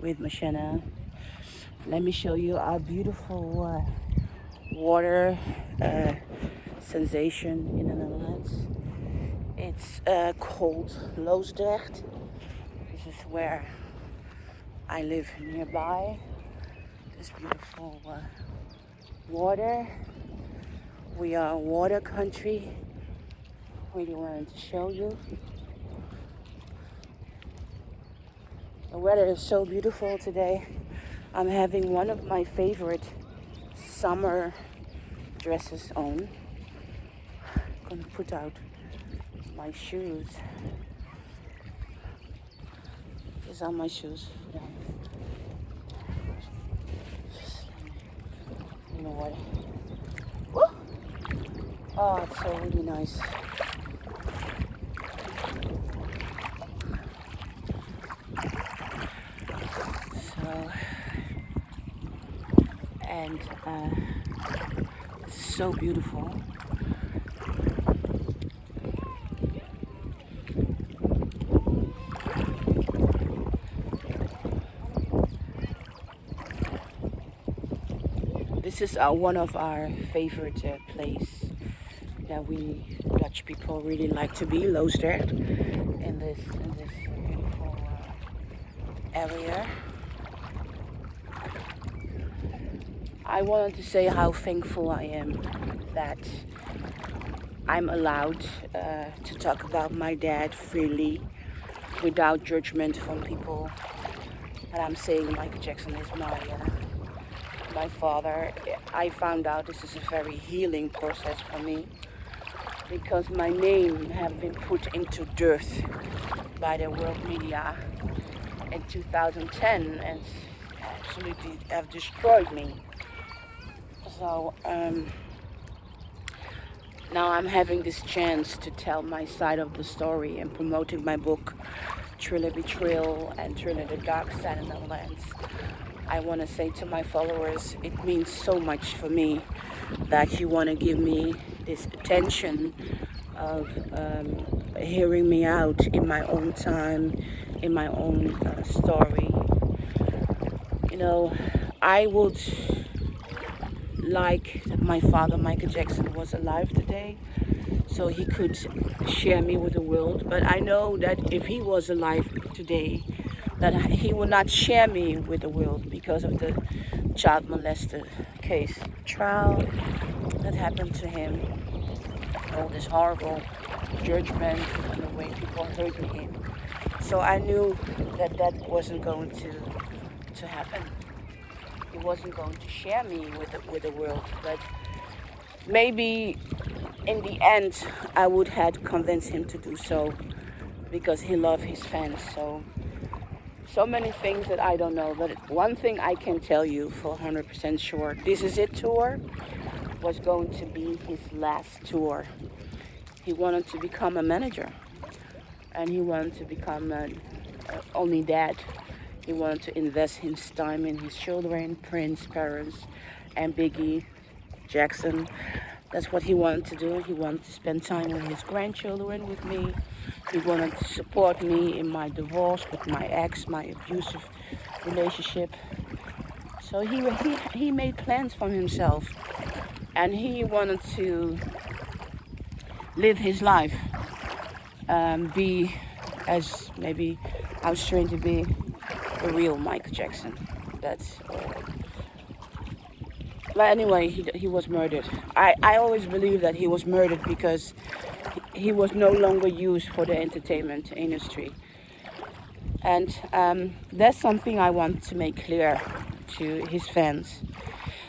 with Mocienne. Let me show you our beautiful water sensation in the Netherlands. It's called Loosdrecht. This is where I live nearby. This beautiful water. We are a water country. Really wanted to show you. The weather is so beautiful today. I'm having one of my favorite summer dresses on. I'm gonna put out my shoes. These are my shoes. You know what? Woo! Oh, it's so really nice. And it's so beautiful. This is one of our favorite place that we Dutch people really like to be, Loosdrecht, in this beautiful area. I wanted to say how thankful I am that I'm allowed to talk about my dad freely without judgment from people. And I'm saying Michael Jackson is my father. I found out this is a very healing process for me because my name has been put into dirt by the world media in 2010 and absolutely have destroyed me. So now I'm having this chance to tell my side of the story and promoting my book, Thriller Betrayal and Thriller the Dark Side in the Netherlands. I want to say to my followers, it means so much for me that you want to give me this attention of hearing me out in my own time, in my own story. You know, I would like that my father Michael Jackson was alive today so he could share me with the world, but I know that if he was alive today that he would not share me with the world because of the child molester case trial that happened to him, all this horrible judgment and the way people hurting him. So I knew that that wasn't going to happen. He wasn't going to share me with the world, but maybe in the end I would have convinced him to do so because he loved his fans. So many things that I don't know, but one thing I can tell you for 100% sure, This Is It tour was going to be his last tour. He wanted to become a manager and he wanted to become only dad. He wanted to invest his time in his children, Prince, parents, and Biggie Jackson. That's what he wanted to do. He wanted to spend time with his grandchildren, with me. He wanted to support me in my divorce with my ex, my abusive relationship. So he made plans for himself, and he wanted to live his life, be as maybe how strange to be. The real Michael Jackson. But anyway, he was murdered. I always believe that he was murdered because he was no longer used for the entertainment industry. And that's something I want to make clear to his fans.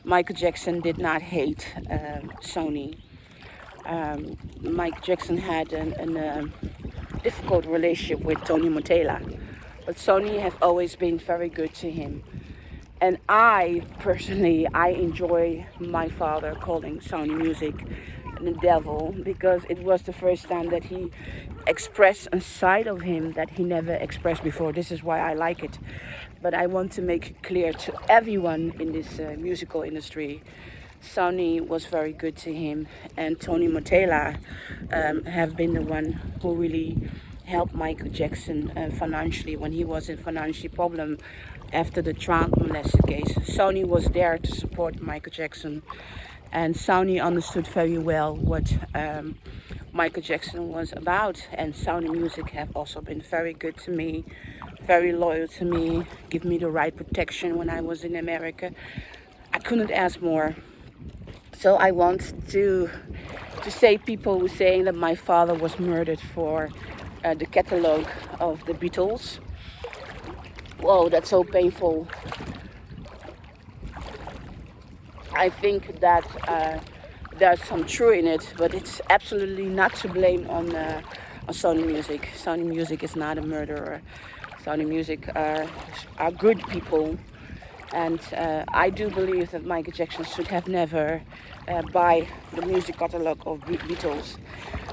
Michael Jackson did not hate Sony. Michael Jackson had a difficult relationship with Tony Motown. But Sony has always been very good to him. And I personally enjoy my father calling Sony Music the devil because it was the first time that he expressed a side of him that he never expressed before. This is why I like it. But I want to make it clear to everyone in this musical industry, Sony was very good to him, and Tony Motown have been the one who really helped Michael Jackson financially when he was in financial problem after the child molester case. Sony was there to support Michael Jackson, and Sony understood very well what Michael Jackson was about. And Sony Music have also been very good to me, very loyal to me, give me the right protection when I was in America. I couldn't ask more. So I want to say people who saying that my father was murdered for the catalog of the Beatles. Whoa, that's so painful. I think that there's some truth in it, but it's absolutely not to blame on Sony Music. Sony Music is not a murderer. Sony Music are good people. And I do believe that Michael Jackson should have never buy the music catalog of Beatles.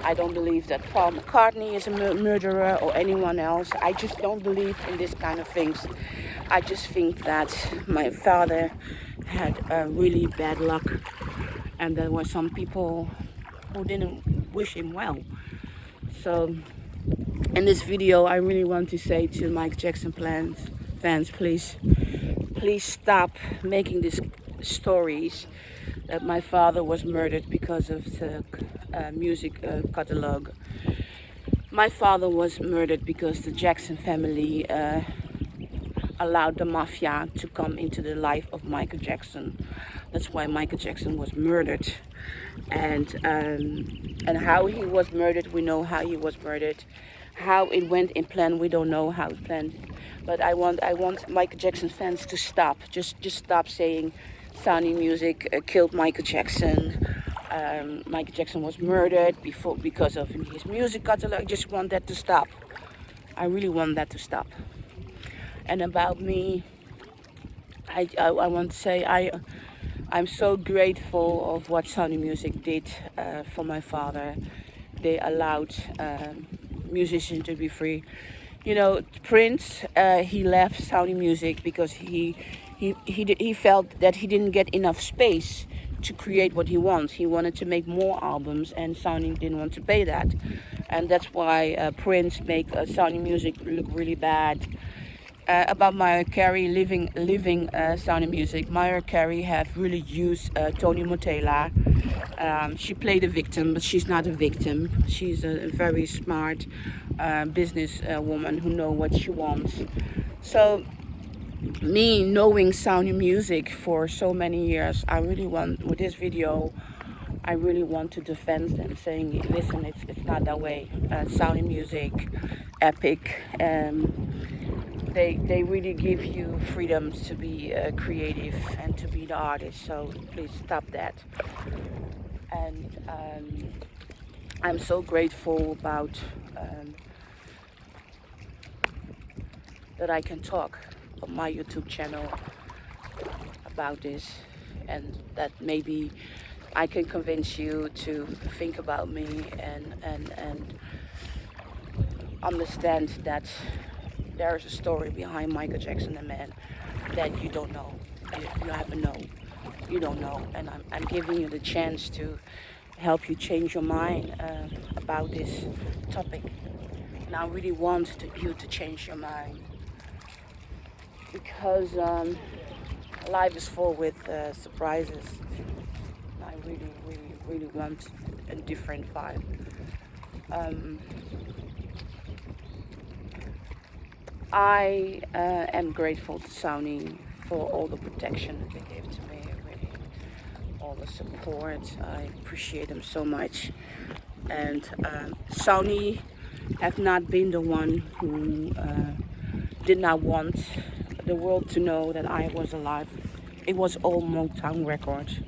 I don't believe that Paul McCartney is a murderer or anyone else. I just don't believe in this kind of things. I just think that my father had really bad luck, and there were some people who didn't wish him well. So in this video, I really want to say to Michael Jackson fans, please stop making these stories that my father was murdered because of the music catalog. My father was murdered because the Jackson family allowed the mafia to come into the life of Michael Jackson. That's why Michael Jackson was murdered. And how he was murdered, we know how he was murdered. How it went in plan, we don't know how it planned. But I want Michael Jackson fans to stop. Just stop saying Sony Music killed Michael Jackson. Michael Jackson was murdered because of his music catalog. I just want that to stop. I really want that to stop. And about me, I want to say I'm so grateful of what Sony Music did for my father. They allowed musicians to be free. You know, Prince, he left Sony Music because he felt that he didn't get enough space to create what he wants. He wanted to make more albums, and Sony didn't want to pay that. And that's why Prince make Sony Music look really bad. About Mariah Carey leaving Sony Music, Mariah Carey have really used Tony Motown. She played a victim, but she's not a victim. She's a very smart business woman who knows what she wants. So me knowing Sony Music for so many years, I really want, with this video, I really want to defend them, saying, listen, it's not that way. Sony Music, Epic, they really give you freedoms to be creative and to be the artist. So please stop that. And I'm so grateful about that I can talk on my YouTube channel about this, and that maybe I can convince you to think about me and understand that there is a story behind Michael Jackson, the man, that you don't know. You haven't known. You don't know. And I'm giving you the chance to help you change your mind about this topic. And I really want you to change your mind, because life is full with surprises. I really want a different vibe. I am grateful to Sony for all the protection that they gave to me, really, all the support. I appreciate them so much. And Sony have not been the one who did not want the world to know that I was alive. It was all Motown records.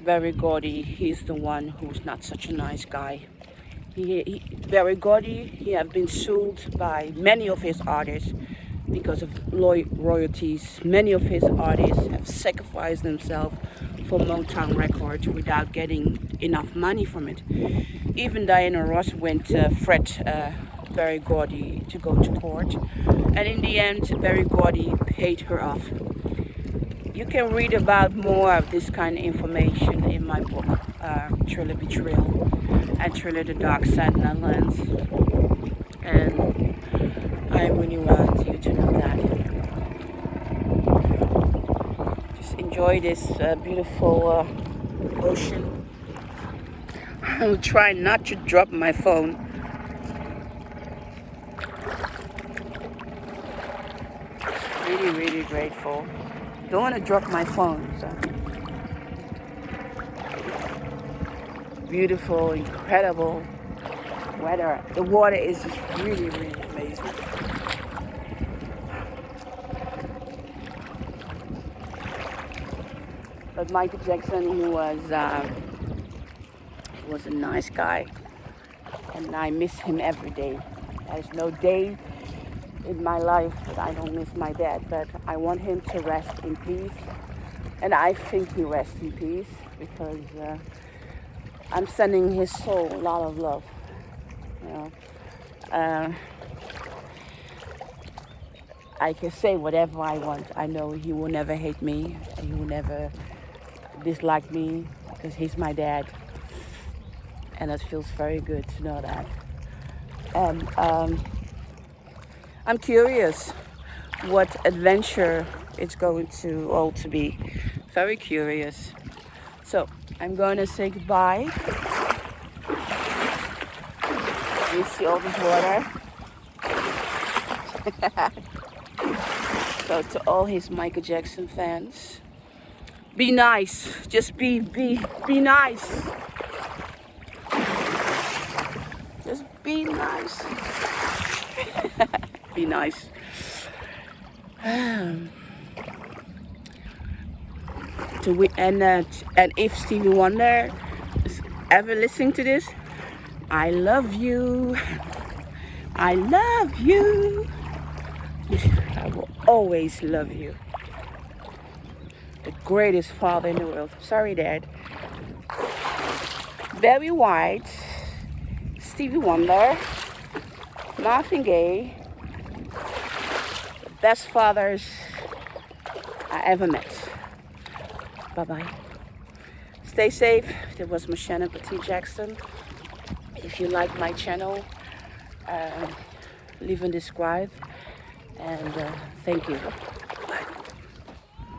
Barry Gordy, he's the one who's not such a nice guy. Barry Gordy, he have been sued by many of his artists because of royalties. Many of his artists have sacrificed themselves for Motown records without getting enough money from it. Even Diana Ross went threat Barry Gordy to go to court, and in the end Barry Gordy paid her off. You can read about more of this kind of information in my book, Thriller Betrayal and Thriller The Dark Side of Netherlands. And I really want you to know that. enjoy this beautiful ocean. I'll try not to drop my phone. Really, really grateful. Don't want to drop my phone. So. Beautiful, incredible weather. The water is just really, really amazing. But Michael Jackson, he was a nice guy, and I miss him every day. There's no day in my life that I don't miss my dad, but I want him to rest in peace, and I think he rests in peace because I'm sending his soul a lot of love. You know, I can say whatever I want. I know he will never hate me. He will never dislike me because he's my dad, and it feels very good to know that. And I'm curious what adventure it's going to all to be. Very curious. So I'm going to say goodbye. You see all this water. So to all his Michael Jackson fans, be nice. Just be nice. Just be nice. Be nice. And if Stevie Wonder is ever listening to this, I love you. I love you. I will always love you. The greatest father in the world. Sorry, Dad. Barry White, Stevie Wonder, Marvin Gaye, the best fathers I ever met. Bye-bye. Stay safe. That was Mocienne Petit Jackson. If you like my channel, leave and describe. And thank you.